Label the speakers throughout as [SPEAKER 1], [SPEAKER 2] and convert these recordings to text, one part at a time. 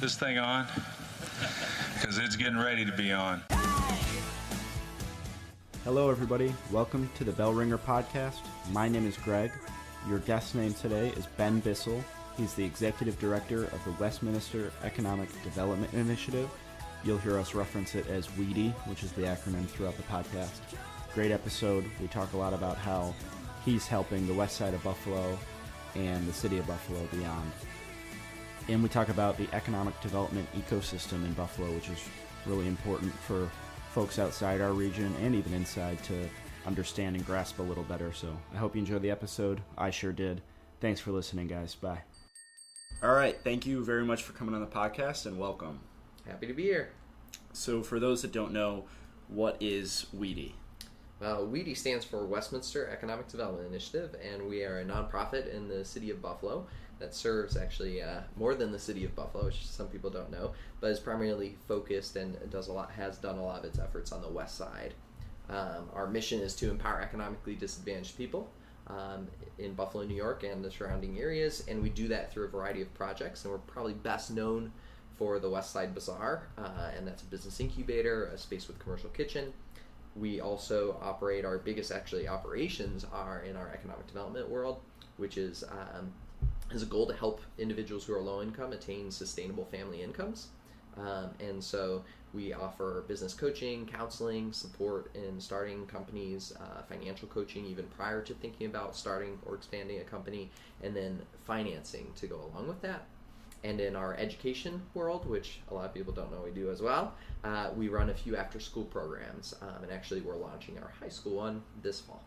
[SPEAKER 1] this thing on? Because it's getting ready to be on.
[SPEAKER 2] Hello, everybody. Welcome to the Bell Ringer podcast. My name is Greg. Your guest name today is Ben Bissell. He's the Executive Director of the Westminster Economic Development Initiative. You'll hear us reference it as WEDI, which is the acronym throughout the podcast. Great episode. We talk a lot about how he's helping the west side of Buffalo and the city of Buffalo beyond. And we talk about the economic development ecosystem in Buffalo, which is really important for folks outside our region and even inside to understand and grasp a little better. So I hope you enjoyed the episode. I sure did. Thanks for listening, guys. Bye. All right. Thank you very much for coming on the podcast and welcome.
[SPEAKER 3] Happy to be here.
[SPEAKER 2] So for those that don't know, what is WEDI?
[SPEAKER 3] WEDI stands for Westminster Economic Development Initiative, and we are a nonprofit in the city of Buffalo that serves actually more than the city of Buffalo, which some people don't know, but is primarily focused and has done a lot of its efforts on the west side. Our mission is to empower economically disadvantaged people in Buffalo, New York, and the surrounding areas, and we do that through a variety of projects, and we're probably best known for the West Side Bazaar, and that's a business incubator, a space with commercial kitchen. We also operate, our biggest operations are in our economic development world, which is has a goal to help individuals who are low income attain sustainable family incomes. And so we offer business coaching, counseling, support in starting companies, financial coaching even prior to thinking about starting or expanding a company, and then financing to go along with that. And in our education world, which a lot of people don't know we do as well, we run a few after-school programs, and actually we're launching our high school one this fall.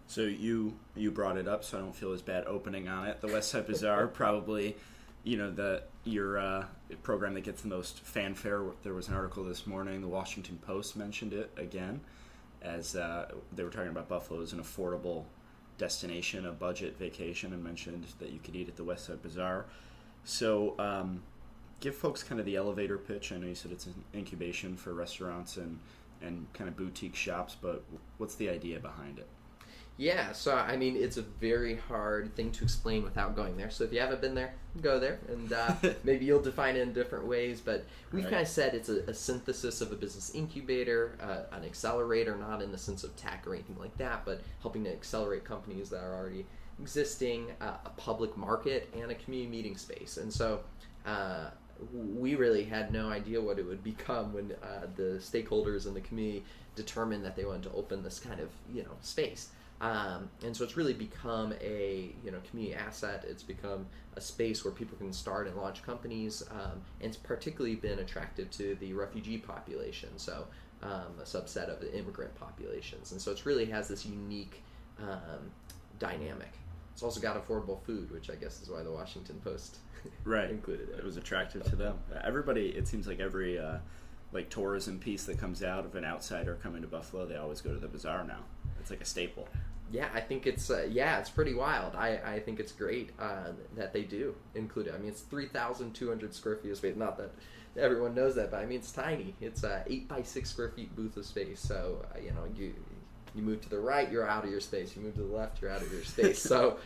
[SPEAKER 2] So you brought it up, so I don't feel as bad opening on it. The West Side Bazaar, probably, your program that gets the most fanfare. There was an article this morning, the Washington Post mentioned it again, as they were talking about Buffalo as an affordable destination, a budget vacation, and mentioned that you could eat at the West Side Bazaar. So give folks kind of the elevator pitch. I know you said it's an incubation for restaurants and kind of boutique shops, but what's the idea behind it?
[SPEAKER 3] Yeah, so I mean, it's a very hard thing to explain without going there. So if you haven't been there, go there, and maybe you'll define it in different ways. But we've kind of said it's a synthesis of a business incubator, an accelerator, not in the sense of tech or anything like that, but helping to accelerate companies that are already existing, a public market, and a community meeting space. And so we really had no idea what it would become when the stakeholders in the community determined that they wanted to open this kind of space. And so it's really become a community asset. It's become a space where people can start and launch companies, and it's particularly been attractive to the refugee population, so a subset of the immigrant populations. And so it really has this unique dynamic. It's also got affordable food, which I guess is why the Washington Post included it.
[SPEAKER 2] It was attractive to them. Everybody, it seems like every tourism piece that comes out of an outsider coming to Buffalo, they always go to the bazaar now. It's like a staple.
[SPEAKER 3] Yeah, I think it's it's pretty wild. I think it's great that they do include it. I mean, it's 3,200 square feet of space. Not that everyone knows that, but I mean, it's tiny. It's 8 by 6 square feet booth of space. So you move to the right, you're out of your space. You move to the left, you're out of your space. So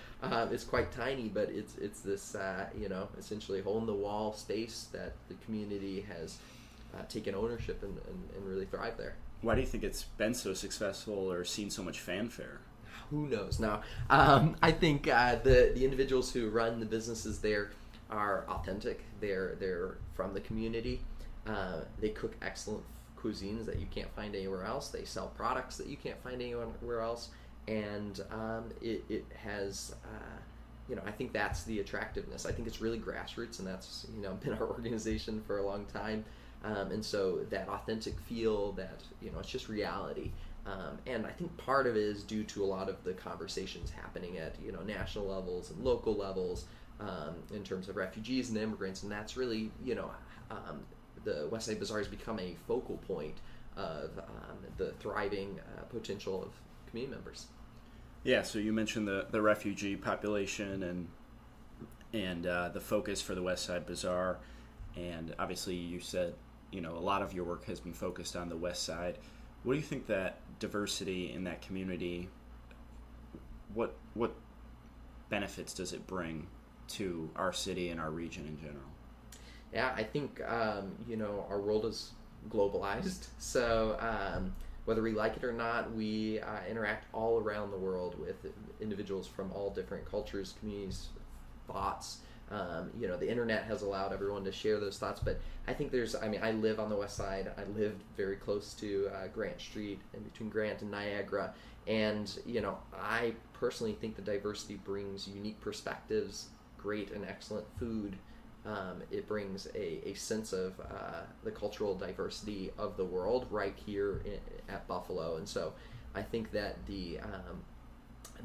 [SPEAKER 3] it's quite tiny, but it's this essentially hole in the wall space that the community has taken ownership and really thrived there.
[SPEAKER 2] Why do you think it's been so successful or seen so much fanfare?
[SPEAKER 3] Who knows? Now, I think the individuals who run the businesses there are authentic. They're from the community. They cook excellent cuisines that you can't find anywhere else. They sell products that you can't find anywhere else. And it has, I think that's the attractiveness. I think it's really grassroots, and that's, been our organization for a long time. And so that authentic feel, that, it's just reality. And I think part of it is due to a lot of the conversations happening at, national levels and local levels in terms of refugees and immigrants. And that's really, the West Side Bazaar has become a focal point of the thriving potential of community members.
[SPEAKER 2] Yeah, so you mentioned the refugee population and the focus for the West Side Bazaar. And obviously you said, a lot of your work has been focused on the West Side. What do you think that diversity in that community, what benefits does it bring to our city and our region in general?
[SPEAKER 3] Yeah, I think our world is globalized, so whether we like it or not, we interact all around the world with individuals from all different cultures, communities, thoughts. The internet has allowed everyone to share those thoughts, but I think I live on the West Side. I live very close to Grant Street, in between Grant and Niagara, and I personally think the diversity brings unique perspectives, great and excellent food. It brings a sense of the cultural diversity of the world right here at Buffalo, and so I think that the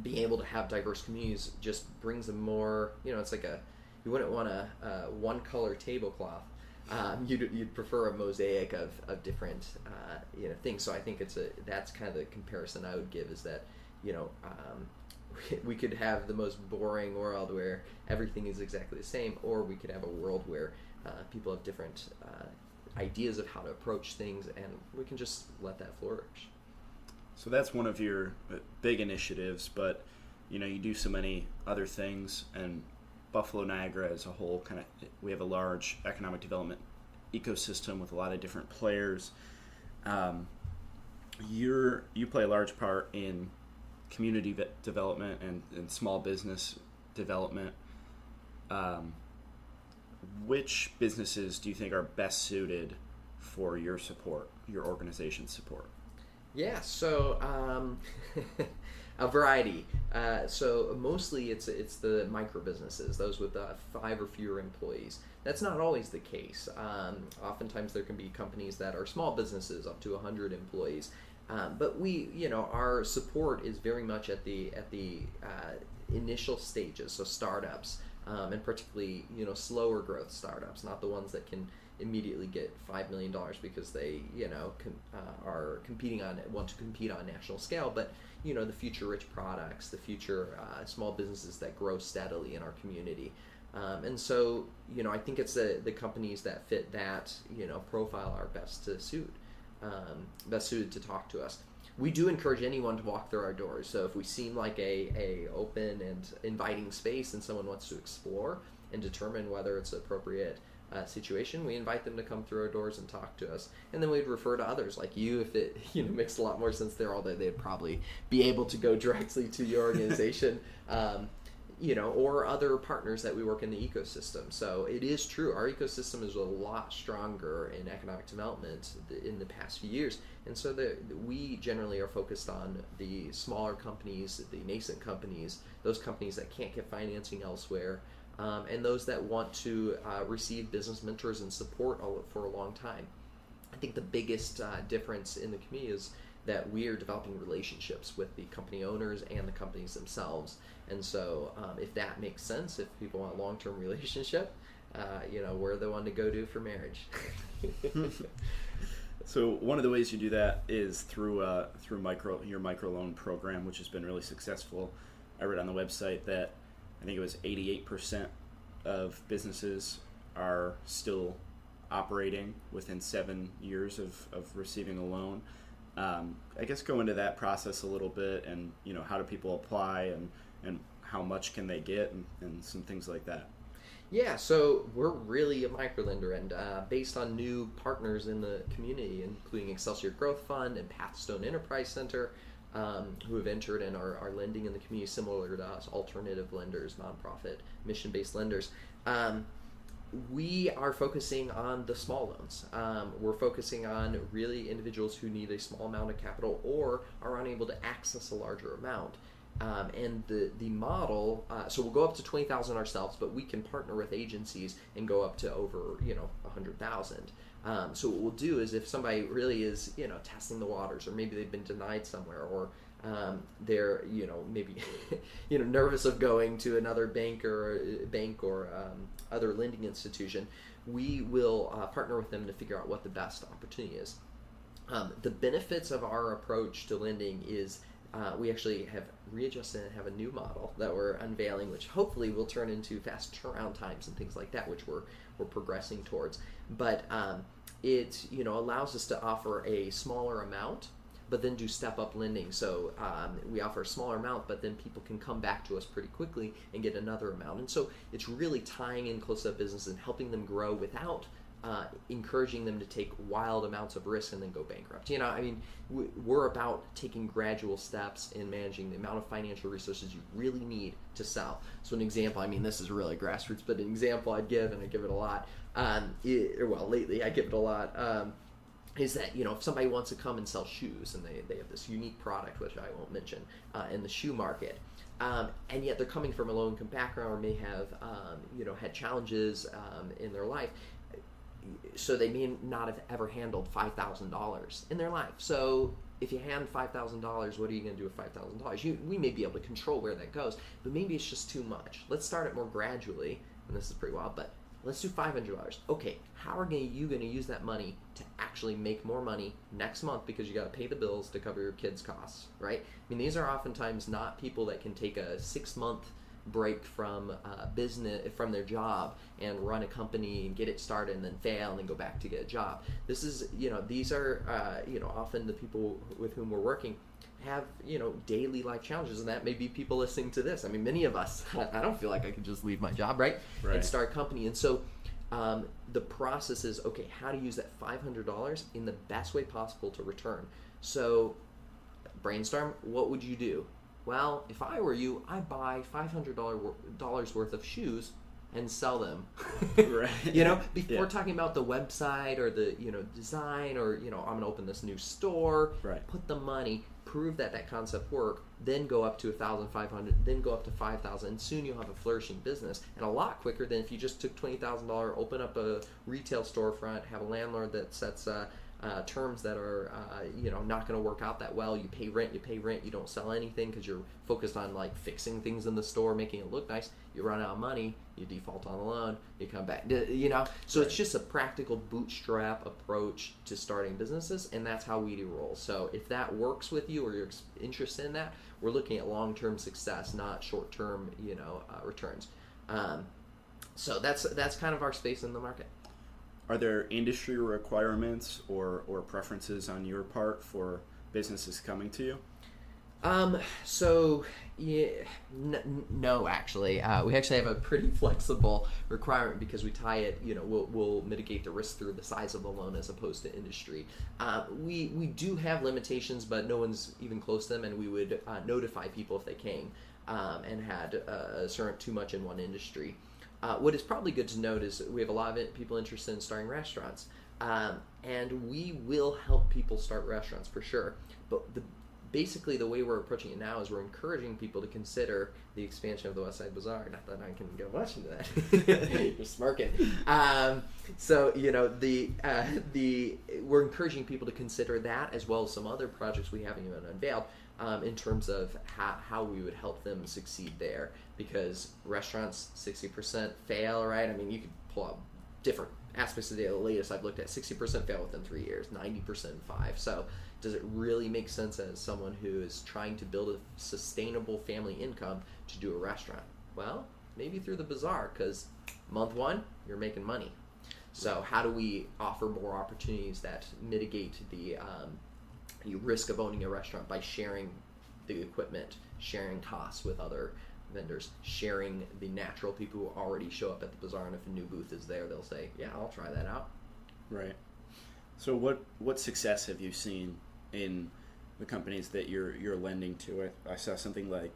[SPEAKER 3] being able to have diverse communities just brings a more, it's like you wouldn't want a one color tablecloth. You'd prefer a mosaic of different things. So I think that's kind of the comparison I would give, is that we could have the most boring world where everything is exactly the same, or we could have a world where people have different ideas of how to approach things, and we can just let that flourish.
[SPEAKER 2] So that's one of your big initiatives, but you do so many other things, and Buffalo Niagara as a whole, we have a large economic development ecosystem with a lot of different players. You play a large part in community development and small business development. Which businesses do you think are best suited for your support, your organization's support?
[SPEAKER 3] Yeah, so a variety. So mostly it's the micro businesses, those with 5 or fewer employees. That's not always the case. Oftentimes there can be companies that are small businesses up to 100 employees. But our support is very much at the initial stages, so startups, and particularly slower growth startups, not the ones that can immediately get $5 million because they want to compete on a national scale, but the future rich products, the future small businesses that grow steadily in our community. And so I think it's the companies that fit that profile are best suited to talk to us. We do encourage anyone to walk through our doors. So if we seem like a open and inviting space and someone wants to explore and determine whether it's appropriate situation, we invite them to come through our doors and talk to us, and then we'd refer to others like you if it makes a lot more sense there, although they'd probably be able to go directly to your organization. Or other partners that we work in the ecosystem. So it is true, our ecosystem is a lot stronger in economic development in the past few years, and so we generally are focused on the smaller companies, the nascent companies, those companies that can't get financing elsewhere, and those that want to receive business mentors and support for a long time. I think the biggest difference in the community is that we are developing relationships with the company owners and the companies themselves. And so if that makes sense, if people want a long-term relationship, we're the one to go to for marriage.
[SPEAKER 2] So one of the ways you do that is through your microloan program, which has been really successful. I read on the website that I think it was 88% of businesses are still operating within 7 years of receiving a loan. I guess go into that process a little bit, and how do people apply, and how much can they get, and some things like that.
[SPEAKER 3] Yeah, so we're really a microlender, and based on new partners in the community, including Excelsior Growth Fund and Pathstone Enterprise Center, who have entered and are lending in the community similar to us, alternative lenders, nonprofit, mission-based lenders. We are focusing on the small loans. We're focusing on really individuals who need a small amount of capital or are unable to access a larger amount. And the model, so we'll go up to $20,000 ourselves, but we can partner with agencies and go up to over $100,000. So what we'll do is, if somebody really is testing the waters, or maybe they've been denied somewhere, or they're maybe nervous of going to another bank or other lending institution, we will partner with them to figure out what the best opportunity is. The benefits of our approach to lending is we actually have readjusted and have a new model that we're unveiling, which hopefully will turn into fast turnaround times and things like that, which we're progressing towards. But it allows us to offer a smaller amount, but then do step-up lending. So we offer a smaller amount, but then people can come back to us pretty quickly and get another amount. And so it's really tying in close to that business and helping them grow without encouraging them to take wild amounts of risk and then go bankrupt. We're about taking gradual steps in managing the amount of financial resources you really need to sell. So an example, this is really grassroots, but an example I'd give, and I give it a lot, lately I give it a lot, is that, if somebody wants to come and sell shoes and they have this unique product, which I won't mention, in the shoe market, and yet they're coming from a low-income background or may have, had challenges in their life, so they may not have ever handled $5,000 in their life. So if you hand $5,000, what are you going to do with $5,000? We may be able to control where that goes, but maybe it's just too much. Let's start it more gradually, and this is pretty wild, but let's do $500. Okay, how are you going to use that money to actually make more money next month, because you got to pay the bills to cover your kids' costs, right? These are oftentimes not people that can take a 6-month break from business, from their job, and run a company and get it started and then fail and then go back to get a job. This is, these are, often the people with whom we're working have, daily life challenges, and that may be people listening to this. Many of us, I don't feel like I could just leave my job, right? And start a company. And so the process is, okay, how to use that $500 in the best way possible to return. So brainstorm, what would you do? Well, if I were you, I'd buy $500 worth of shoes and sell them. Right. Before talking about the website or the, design or, I'm going to open this new store.
[SPEAKER 2] Right. Put
[SPEAKER 3] the money, prove that concept work, then go up to 1,500, then go up to 5,000, and soon you'll have a flourishing business, and a lot quicker than if you just took $20,000, open up a retail storefront, have a landlord that sets terms that are not going to work out that well. You pay rent, you don't sell anything because you're focused on fixing things in the store, making it look nice. You run out of money, you default on the loan, you come back, so Right. It's just a practical bootstrap approach to starting businesses, and that's how WEDI rolls. So if that works with you or you're interested in that, we're looking at long-term success, not short-term returns. So that's kind of our space in the market.
[SPEAKER 2] Are there industry requirements or preferences on your part for businesses coming to you?
[SPEAKER 3] No, actually. We actually have a pretty flexible requirement because we tie it, we'll mitigate the risk through the size of the loan as opposed to industry. We do have limitations, but no one's even close to them, and we would notify people if they came and had too much in one industry. What is probably good to note is we have a lot of people interested in starting restaurants, and we will help people start restaurants for sure. But basically the way we're approaching it now is we're encouraging people to consider the expansion of the West Side Bazaar. Not that I can go much into that. You're smirking. We're encouraging people to consider that as well as some other projects we haven't even unveiled. In terms of how we would help them succeed there, because restaurants 60% fail, right? You could pull out different aspects of the data. The latest I've looked at, 60% fail within 3 years, 90% in 5. So does it really make sense as someone who is trying to build a sustainable family income to do a restaurant? Well, maybe through the bazaar, because month 1, you're making money. So how do we offer more opportunities that mitigate the risk of owning a restaurant by sharing the equipment, sharing costs with other vendors, sharing the natural people who already show up at the bazaar, and if a new booth is there, they'll say, yeah, I'll try that out.
[SPEAKER 2] Right. So what success have you seen in the companies that you're lending to? I saw something like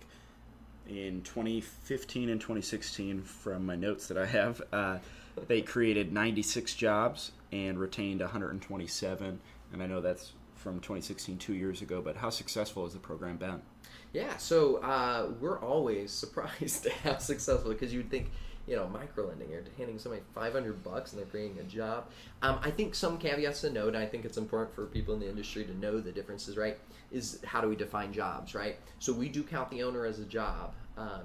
[SPEAKER 2] in 2015 and 2016 from my notes that I have, they created 96 jobs and retained 127, and I know that's from 2016, 2 years ago, but how successful has the program been?
[SPEAKER 3] Yeah, so we're always surprised at how successful, because you'd think, microlending, you're handing somebody $500 and they're creating a job. I think some caveats to note, and I think it's important for people in the industry to know the differences, right, is how do we define jobs, right? So we do count the owner as a job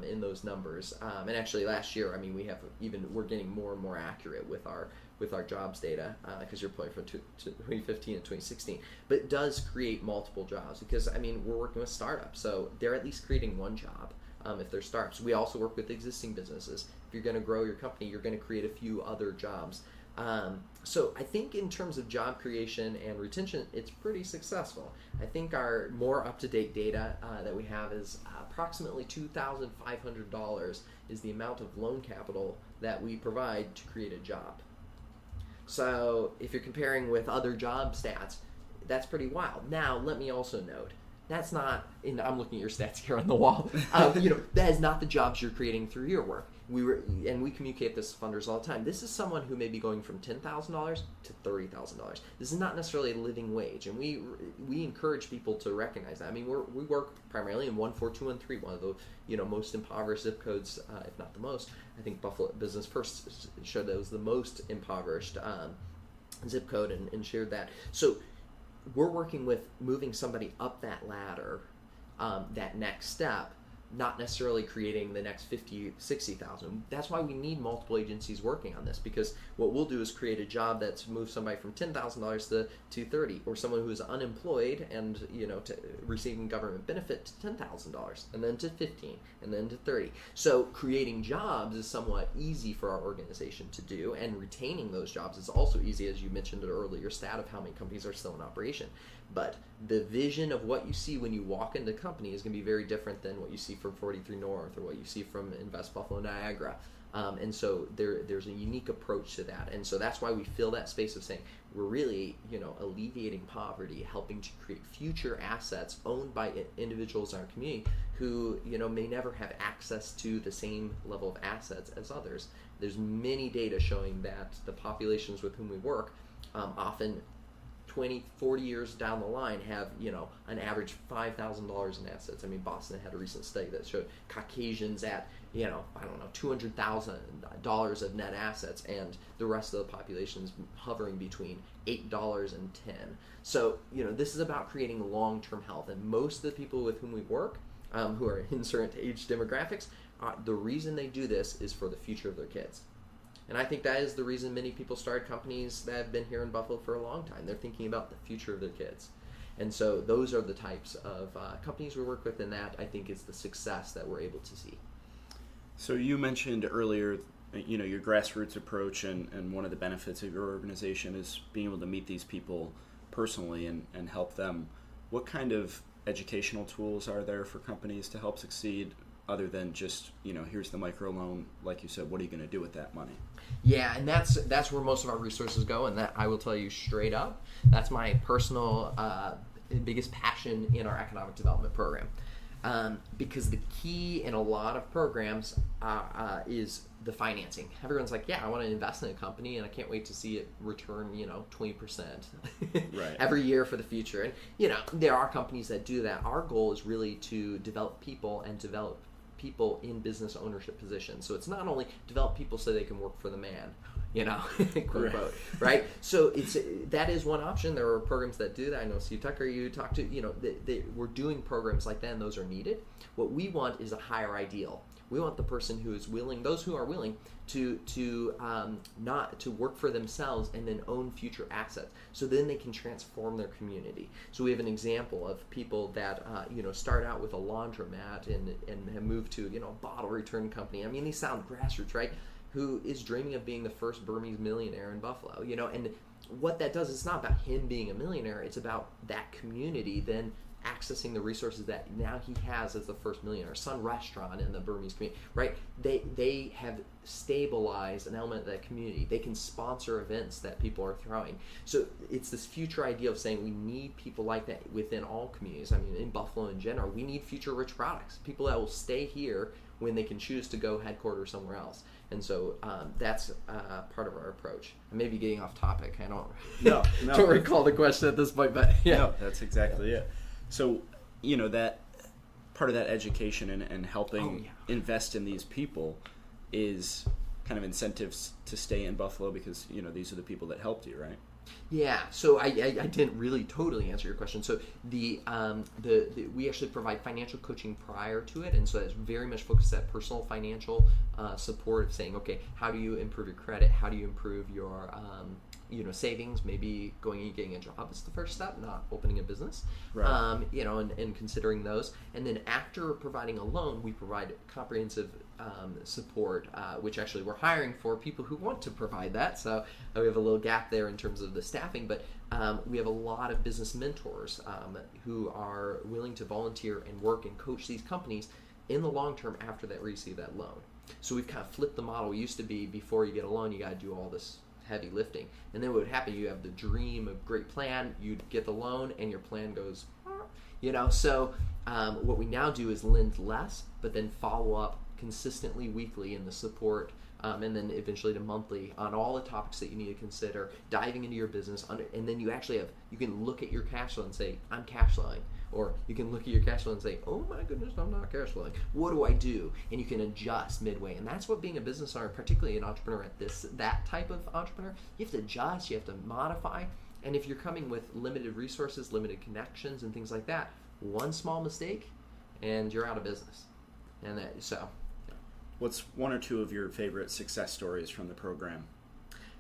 [SPEAKER 3] in those numbers. And actually last year, we're getting more and more accurate with our jobs data, because you're playing from 2015 and 2016. But it does create multiple jobs because, we're working with startups, so they're at least creating one job if they're startups. We also work with existing businesses. If you're going to grow your company, you're going to create a few other jobs. So I think in terms of job creation and retention, it's pretty successful. I think our more up-to-date data that we have is approximately $2,500 is the amount of loan capital that we provide to create a job. So if you're comparing with other job stats, that's pretty wild. Now, let me also note, that's not, and I'm looking at your stats here on the wall, that is not the jobs you're creating through your work. We communicate this to funders all the time. This is someone who may be going from $10,000 to $30,000. This is not necessarily a living wage, and we encourage people to recognize that. I mean, we work primarily in 14213, one of the most impoverished zip codes, if not the most. I think Buffalo Business First showed that it was the most impoverished zip code and shared that. So we're working with moving somebody up that ladder, that next step, not necessarily creating the next 50, 60,000. That's why we need multiple agencies working on this, because what we'll do is create a job that's moved somebody from $10,000 to $230,000, or someone who's unemployed and to receiving government benefit to $10,000, and then to $15,000, and then to $30,000. So creating jobs is somewhat easy for our organization to do, and retaining those jobs is also easy, as you mentioned earlier, stat of how many companies are still in operation. But the vision of what you see when you walk into the company is going to be very different than what you see from 43 North or what you see from Invest Buffalo Niagara. And so there's a unique approach to that. And so that's why we fill that space of saying we're really, alleviating poverty, helping to create future assets owned by individuals in our community who, may never have access to the same level of assets as others. There's many data showing that the populations with whom we work often 20, 40 years down the line have, an average $5,000 in assets. I mean, Boston had a recent study that showed Caucasians at, $200,000 of net assets, and the rest of the population is hovering between $8 and $10. So, this is about creating long-term health, and most of the people with whom we work, who are in certain age demographics, the reason they do this is for the future of their kids. And I think that is the reason many people start companies that have been here in Buffalo for a long time. They're thinking about the future of their kids. And so those are the types of companies we work with, and that, I think, is the success that we're able to see.
[SPEAKER 2] So you mentioned earlier, your grassroots approach, and one of the benefits of your organization is being able to meet these people personally and help them. What kind of educational tools are there for companies to help succeed, other than just, here's the microloan, like you said, what are you going to do with that money?
[SPEAKER 3] Yeah, and that's where most of our resources go, and that I will tell you straight up, that's my personal biggest passion in our economic development program. Because the key in a lot of programs is the financing. Everyone's like, yeah, I want to invest in a company, and I can't wait to see it return, 20%
[SPEAKER 2] right.
[SPEAKER 3] every year for the future. And, there are companies that do that. Our goal is really to develop people and develop people in business ownership positions. So it's not only develop people so they can work for the man, quote unquote, right? So that is one option. There are programs that do that. I know Steve Tucker, you talk to, we're doing programs like that, and those are needed. What we want is a higher ideal. We want the person who is willing, those who are willing to not to work for themselves and then own future assets, so then they can transform their community. So we have an example of people that start out with a laundromat and have moved to a bottle return company. I mean, these sound grassroots, right? Who is dreaming of being the first Burmese millionaire in Buffalo, and what that does, it's not about him being a millionaire, it's about that community then accessing the resources that now he has as the first millionaire. Sun Restaurant in the Burmese community, right? They have stabilized an element of that community. They can sponsor events that people are throwing. So it's this future idea of saying we need people like that within all communities. I mean, in Buffalo in general, we need future rich products, people that will stay here when they can choose to go headquarters somewhere else. And so that's part of our approach. I may be getting off topic. I don't recall the question at this point, but yeah.
[SPEAKER 2] No, that's exactly it. So, that part of that education and helping invest in these people is kind of incentives to stay in Buffalo, because, these are the people that helped you, right?
[SPEAKER 3] Yeah, so I didn't really totally answer your question. So we actually provide financial coaching prior to it, and so that's very much focused at personal financial support of saying, okay, how do you improve your credit? How do you improve your savings, maybe going and getting a job is the first step, not opening a business.
[SPEAKER 2] Right.
[SPEAKER 3] And considering those. And then after providing a loan, we provide comprehensive support, which actually we're hiring for people who want to provide that. So we have a little gap there in terms of the staffing, but we have a lot of business mentors who are willing to volunteer and work and coach these companies in the long term after they receive that loan. So we've kind of flipped the model. It used to be before you get a loan, you got to do all this heavy lifting. And then what would happen, you have the dream of great plan, you'd get the loan, and your plan goes, So what we now do is lend less, but then follow up consistently weekly in the support, and then eventually to monthly on all the topics that you need to consider, diving into your business, and then you can look at your cash flow and say, I'm cash flowing. Or you can look at your cash flow and say, oh my goodness, I'm not cash flowing. What do I do? And you can adjust midway. And that's what being a business owner, particularly an entrepreneur that type of entrepreneur, you have to adjust, you have to modify. And if you're coming with limited resources, limited connections, and things like that, one small mistake and you're out of business.
[SPEAKER 2] What's one or two of your favorite success stories from the program?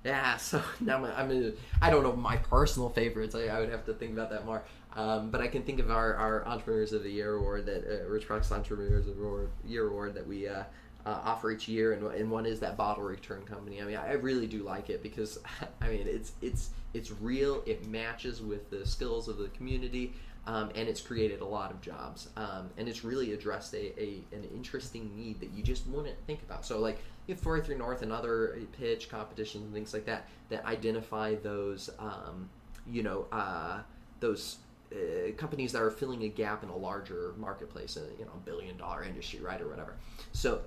[SPEAKER 3] Yeah, so now I don't know my personal favorites. I would have to think about that more. But I can think of our Entrepreneurs of the Year award, that Rich Products Entrepreneurs of the Year award that we offer each year, and one is that bottle return company. I mean, I really do like it because it's real. It matches with the skills of the community, and it's created a lot of jobs, and it's really addressed an interesting need that you just wouldn't think about. So like you have 483 North and other pitch competitions and things like that identify those companies that are filling a gap in a larger marketplace, in $1 billion industry, right, or whatever. So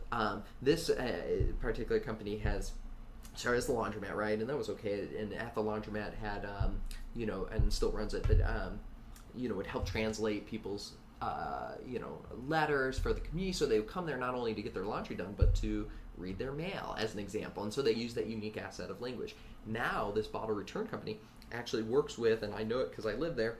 [SPEAKER 3] this particular company started as the laundromat, right, and that was okay. And at the laundromat had and still runs it, but would help translate people's letters for the community, so they would come there not only to get their laundry done, but to read their mail, as an example. And so they use that unique asset of language. Now this bottle return company actually works with, and I know it because I live there,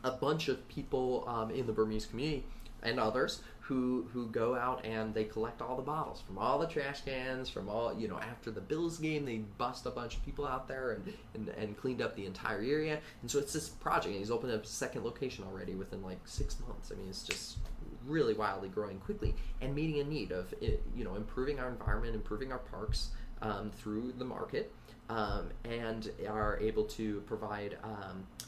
[SPEAKER 3] a bunch of people in the Burmese community and others who go out and they collect all the bottles from all the trash cans, from all, after the Bills game, they bust a bunch of people out there and cleaned up the entire area. And so it's this project, and he's opened up a second location already within like 6 months. I mean, it's just really wildly growing quickly and meeting a need of, improving our environment, improving our parks through the market. And are able to provide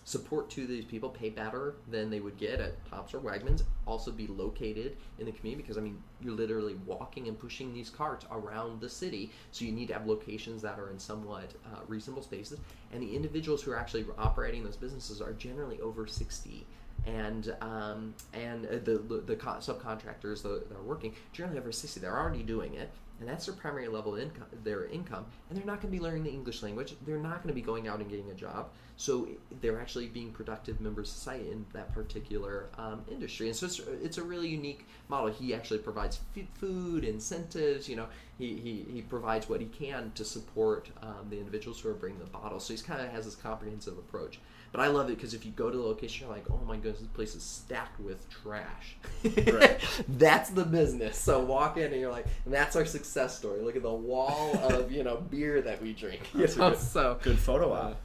[SPEAKER 3] support to these people, pay better than they would get at Tops or Wegmans, also be located in the community, because you're literally walking and pushing these carts around the city, so you need to have locations that are in somewhat reasonable spaces. And the individuals who are actually operating those businesses are generally over 60. And the subcontractors that are working generally over 60. They're already doing it, and that's their primary level of income, and they're not going to be learning the English language. They're not going to be going out and getting a job. So they're actually being productive members of society in that particular industry. And so it's a really unique model. He actually provides food, incentives. He provides what he can to support the individuals who are bringing the bottles. So he kind of has this comprehensive approach. But I love it because if you go to the location, you're like, oh my goodness, this place is stacked with trash. Right. That's the business. So walk in and you're like, and that's our success story. Look at the wall of beer that we drink.
[SPEAKER 2] That's a good photo op.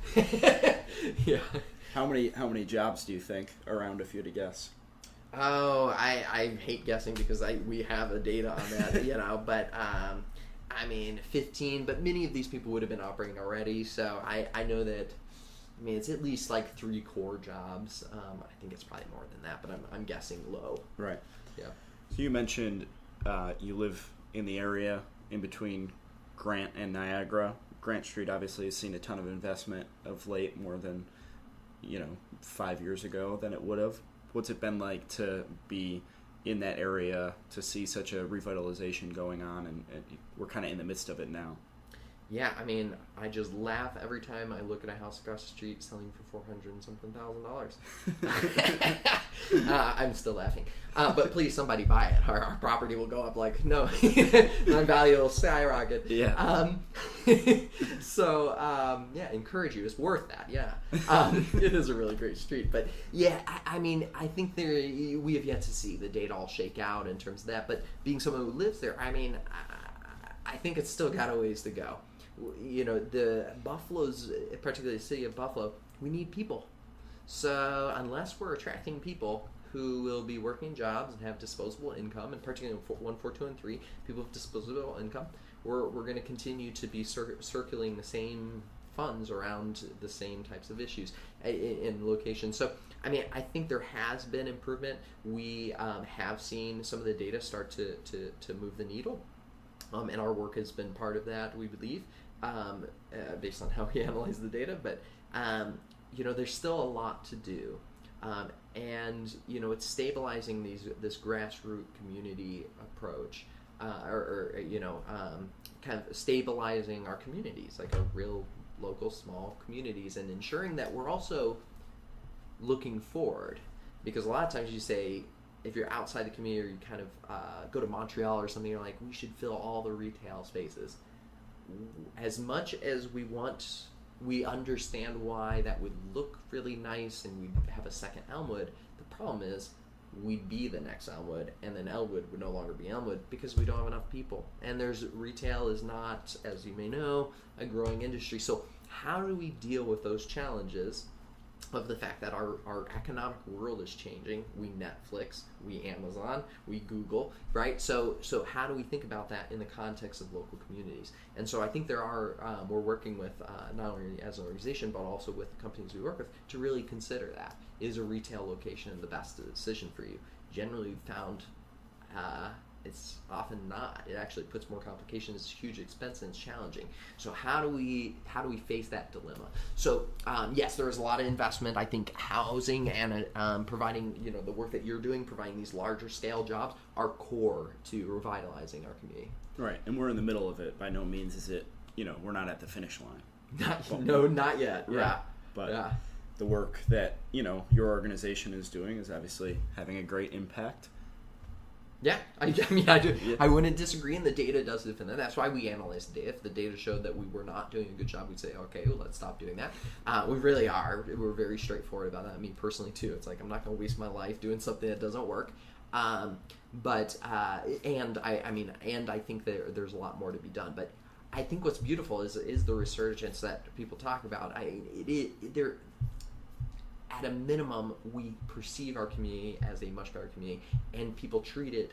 [SPEAKER 3] Yeah.
[SPEAKER 2] How many jobs do you think around, if you had to guess?
[SPEAKER 3] Oh, I hate guessing because we have the data on that, but 15. But many of these people would have been operating already, so I know that. It's at least like 3 core jobs. I think it's probably more than that, but I'm guessing low.
[SPEAKER 2] Right.
[SPEAKER 3] Yeah.
[SPEAKER 2] So you mentioned you live in the area in between Grant and Niagara. Grant Street obviously has seen a ton of investment of late, more than 5 years ago than it would have. What's it been like to be in that area, to see such a revitalization going on, and we're kind of in the midst of it now?
[SPEAKER 3] Yeah, I just laugh every time I look at a house across the street selling for $400 and something thousand. I'm still laughing. But please, somebody buy it. Our property will go up like, no, my value will skyrocket.
[SPEAKER 2] Yeah.
[SPEAKER 3] Encourage you. It's worth that, yeah. It is a really great street. But yeah, I think we have yet to see the data all shake out in terms of that. But being someone who lives there, I think it's still got a ways to go. the Buffalo's, particularly the city of Buffalo, we need people. So unless we're attracting people who will be working jobs and have disposable income, and particularly in 1, 4, 2, and 3, people with disposable income, we're going to continue to be circulating the same funds around the same types of issues in locations. So, I think there has been improvement. We have seen some of the data start to move the needle, and our work has been part of that, we believe, based on how we analyze the data. But, there's still a lot to do. And it's stabilizing this grassroots community approach, kind of stabilizing our communities, like our real local small communities, and ensuring that we're also looking forward. Because a lot of times you say, if you're outside the community, or you kind of go to Montreal or something, you're like, we should fill all the retail spaces. As much as we understand why that would look really nice and we'd have a second Elmwood, the problem is we'd be the next Elmwood, and then Elmwood would no longer be Elmwood because we don't have enough people. And retail is not, as you may know, a growing industry. So how do we deal with those challenges of the fact that our economic world is changing? We Netflix, we Amazon, we Google, right? So how do we think about that in the context of local communities? And so I think we're working with, not only as an organization, but also with the companies we work with, to really consider that. Is a retail location the best decision for you? Generally found it's often not. It actually puts more complications, it's huge expense, and it's challenging. So how do we face that dilemma? So yes, there is a lot of investment. I think housing and providing, the work that you're doing, providing these larger scale jobs, are core to revitalizing our community.
[SPEAKER 2] Right, and we're in the middle of it. By no means is it, we're not at the finish line.
[SPEAKER 3] Not yet.
[SPEAKER 2] Right.
[SPEAKER 3] Yeah,
[SPEAKER 2] but
[SPEAKER 3] yeah.
[SPEAKER 2] The work that your organization is doing is obviously having a great impact.
[SPEAKER 3] Yeah, I do. Yeah. I wouldn't disagree, and the data does defend that. That's why we analyze the data. If the data showed that we were not doing a good job, we'd say, okay, well, let's stop doing that. We really are. We're very straightforward about that. Me personally, too. It's like, I'm not going to waste my life doing something that doesn't work. And I think there's a lot more to be done. But I think what's beautiful is the resurgence that people talk about. At a minimum, we perceive our community as a much better community, and people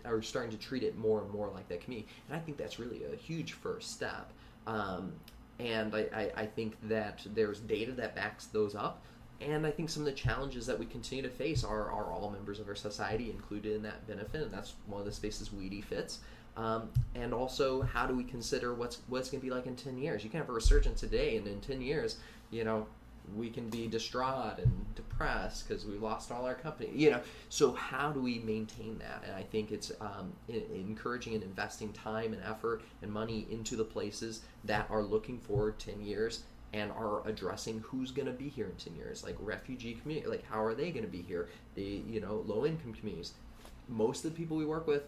[SPEAKER 3] are starting to treat it more and more like that community. And I think that's really a huge first step. And I think that there's data that backs those up. And I think some of the challenges that we continue to face are all members of our society included in that benefit, and that's one of the spaces WEDI fits. And also, how do we consider what's going to be like in 10 years? You can have a resurgence today, and in 10 years, we can be distraught and depressed because we lost all our company. So how do we maintain that? And I think it's encouraging and investing time and effort and money into the places that are looking forward 10 years and are addressing who's going to be here in 10 years, like refugee community, like how are they going to be here? The low-income communities. Most of the people we work with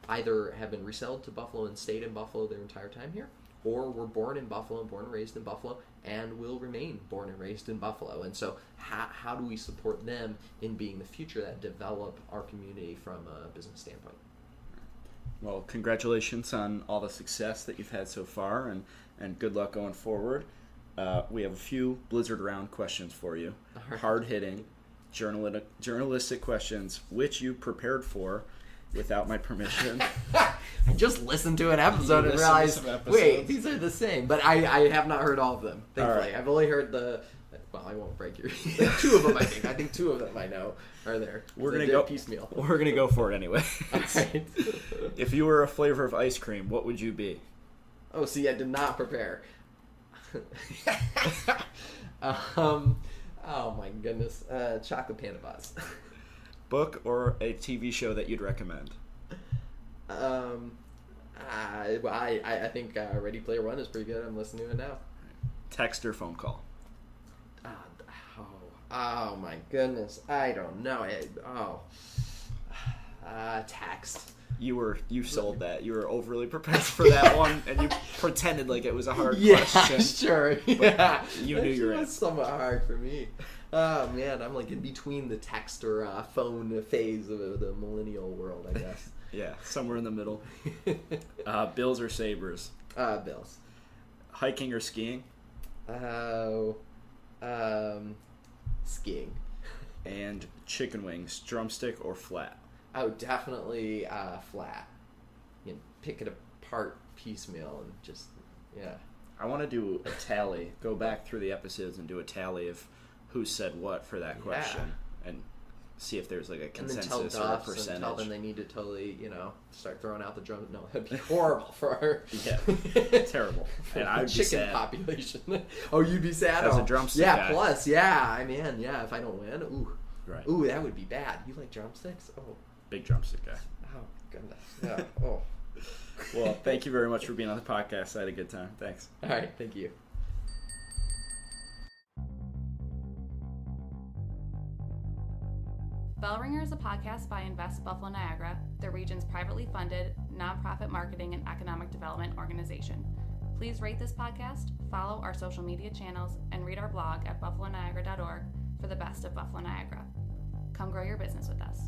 [SPEAKER 3] either have been resettled to Buffalo and stayed in Buffalo their entire time here, or were born in Buffalo and born and raised in Buffalo and will remain born and raised in Buffalo. And so how do we support them in being the future that develop our community from a business standpoint?
[SPEAKER 2] Well, congratulations on all the success that you've had so far, and good luck going forward. We have a few Blizzard round questions for you. Right. Hard-hitting, journalistic questions, which you prepared for without my permission.
[SPEAKER 3] I just listened to an episode and realized, wait, these are the same. But I have not heard all of them, thankfully. Right. I've only heard I won't break your... two of them, I think. I think two of them I know are there.
[SPEAKER 2] We're going to go
[SPEAKER 3] piecemeal.
[SPEAKER 2] We're going to go for it anyway.
[SPEAKER 3] Right.
[SPEAKER 2] If you were a flavor of ice cream, what would you be?
[SPEAKER 3] Oh, see, I did not prepare. Oh my goodness. Chocolate Panda Bars.
[SPEAKER 2] Book or a TV show that you'd recommend?
[SPEAKER 3] I think Ready Player One is pretty good. I'm listening to it now.
[SPEAKER 2] Text or phone call?
[SPEAKER 3] Oh my goodness. I don't know. Text.
[SPEAKER 2] You sold that. You were overly prepared for that one, and you pretended like it was a hard question.
[SPEAKER 3] Sure. Yeah,
[SPEAKER 2] you knew your answer.
[SPEAKER 3] It's somewhat hard for me. Oh man, I'm like in between the text or phone phase of the millennial world, I guess.
[SPEAKER 2] Yeah, somewhere in the middle. Bills or Sabres?
[SPEAKER 3] Bills.
[SPEAKER 2] Oh, Hiking or skiing?
[SPEAKER 3] Oh, skiing.
[SPEAKER 2] And chicken wings, drumstick or flat?
[SPEAKER 3] Oh, definitely flat. You can pick it apart piecemeal and just, yeah.
[SPEAKER 2] I want to do a tally, go back through the episodes and do a tally of who said what for that question, and see if there's like a consensus
[SPEAKER 3] and then tell
[SPEAKER 2] or a
[SPEAKER 3] Duffs
[SPEAKER 2] percentage.
[SPEAKER 3] and tell them they need to totally, start throwing out the drum. No, that'd be horrible for our
[SPEAKER 2] Terrible. And I'd be
[SPEAKER 3] chicken
[SPEAKER 2] sad.
[SPEAKER 3] population. Oh, you'd be sad.
[SPEAKER 2] As a drumstick
[SPEAKER 3] yeah.
[SPEAKER 2] guy.
[SPEAKER 3] Plus, yeah. I mean, yeah. If I don't win,
[SPEAKER 2] Right.
[SPEAKER 3] Ooh, that would be bad. You like drumsticks? Oh,
[SPEAKER 2] Big drumstick guy.
[SPEAKER 3] oh goodness. Yeah. Oh.
[SPEAKER 2] Well, thank you very much for being on the podcast. I had a good time. Thanks.
[SPEAKER 3] All right. Thank you.
[SPEAKER 4] Bell Ringer is a podcast by Invest Buffalo Niagara, the region's privately funded, nonprofit marketing and economic development organization. Please rate this podcast, follow our social media channels, and read our blog at buffaloniagara.org for the best of Buffalo Niagara. Come grow your business with us.